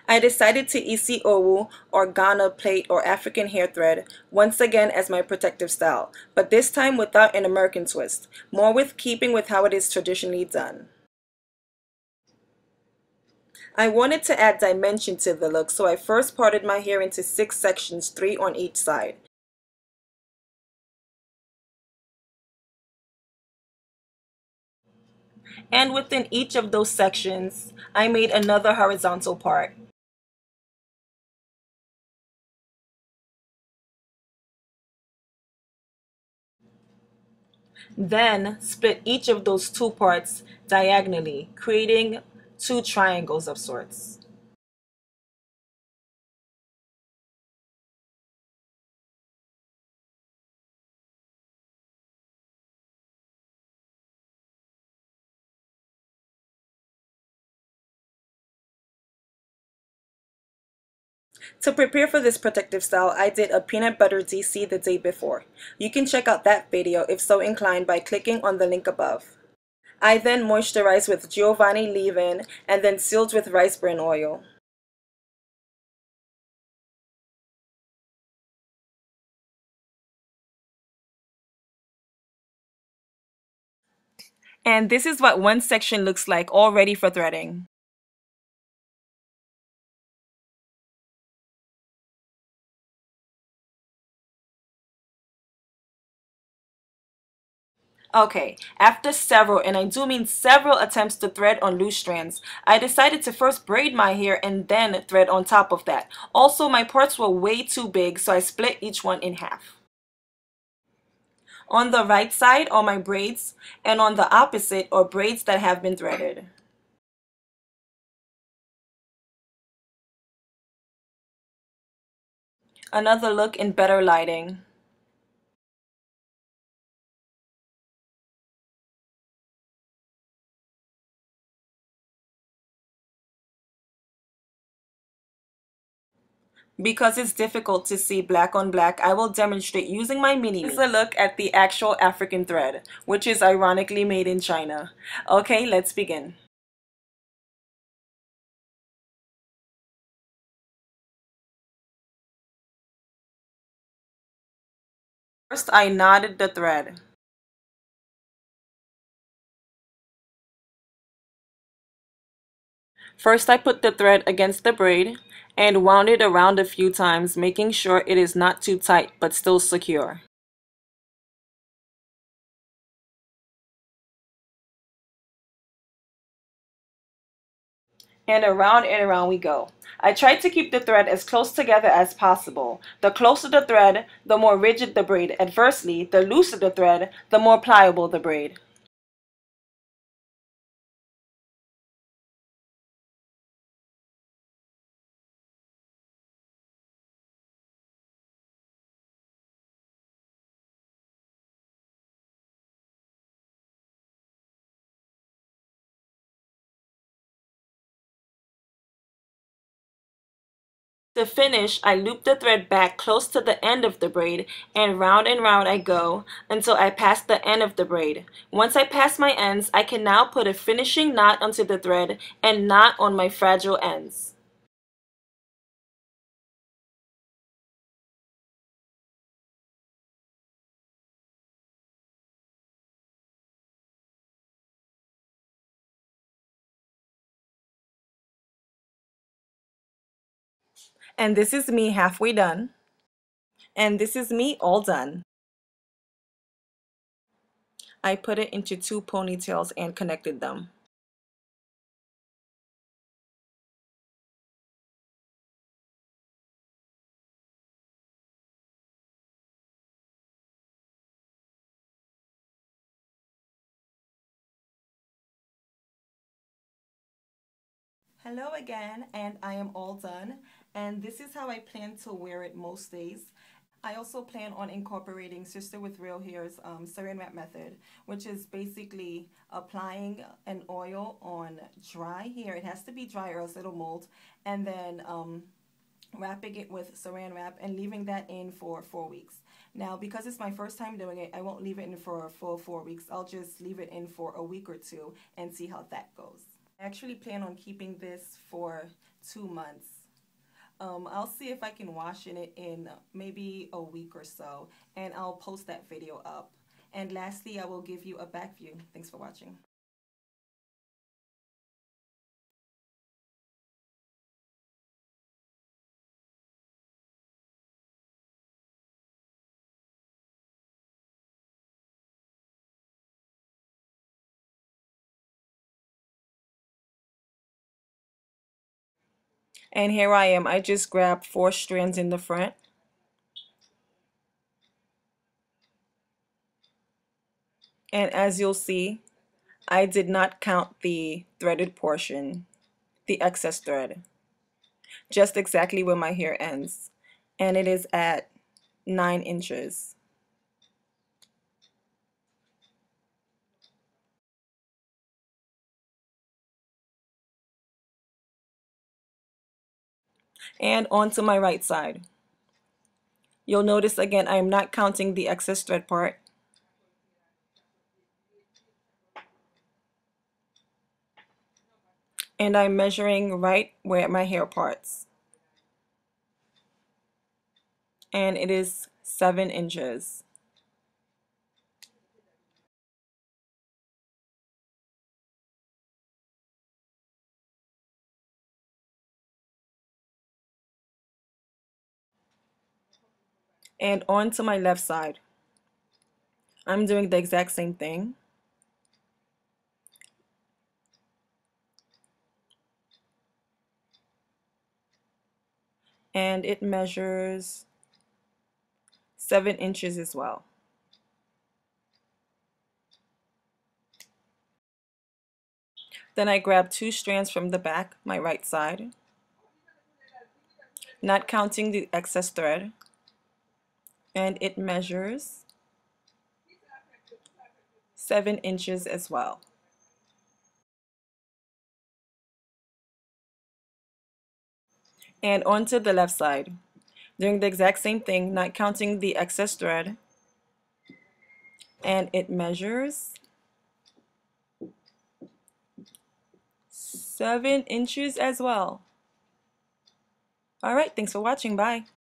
I decided to isi owu or Ghana plait or African hair thread once again as my protective style, but this time without an American twist, more with keeping with how it is traditionally done. I wanted to add dimension to the look, so I first parted my hair into 6 sections, 3 on each side. And within each of those sections, I made another horizontal part. Then split each of those two parts diagonally, creating two triangles of sorts. To prepare for this protective style, I did a peanut butter DC the day before. You can check out that video if so inclined by clicking on the link above. I then moisturized with Giovanni leave-in and then sealed with rice bran oil. And this is what one section looks like all ready for threading. Okay, after several, and I do mean several attempts to thread on loose strands, I decided to first braid my hair and then thread on top of that. Also, my parts were way too big, so I split each one in half. On the right side are my braids, and on the opposite are braids that have been threaded. Another look in better lighting. Because it's difficult to see black on black, I will demonstrate using my mini. Here's a look at the actual African thread, which is ironically made in China. Okay, let's begin. First, I knotted the thread. First, I put the thread against the braid and wound it around a few times, making sure it is not too tight but still secure. And around we go. I tried to keep the thread as close together as possible. The closer the thread, the more rigid the braid. Adversely, the looser the thread, the more pliable the braid. To finish, I loop the thread back close to the end of the braid and round I go until I pass the end of the braid. Once I pass my ends, I can now put a finishing knot onto the thread and knot on my fragile ends. And this is me halfway done. And this is me all done. I put it into 2 ponytails and connected them. Hello again, and I am all done. And this is how I plan to wear it most days. I also plan on incorporating Sister with Real Hair's saran wrap method, which is basically applying an oil on dry hair. It has to be dry or else it'll mold. And then wrapping it with saran wrap and leaving that in for 4 weeks. Now, because it's my first time doing it, I won't leave it in for a full 4 weeks. I'll just leave it in for a week or two and see how that goes. I actually plan on keeping this for 2 months. I'll see if I can wash in it in maybe a week or so, and I'll post that video up. And lastly, I will give you a back view. Thanks for watching. And here I am. I just grabbed 4 strands in the front. And as you'll see, I did not count the threaded portion, the excess thread, just exactly where my hair ends. And it is at 9 inches. And onto my right side. You'll notice again, I am not counting the excess thread part. And I'm measuring right where my hair parts. And it is 7 inches. And on to my left side. I'm doing the exact same thing. And it measures 7 inches as well. Then I grab 2 strands from the back, my right side, not counting the excess thread, and it measures 7 inches as well. And onto the left side, doing the exact same thing, not counting the excess thread, and it measures 7 inches as well. Alright, thanks for watching. Bye.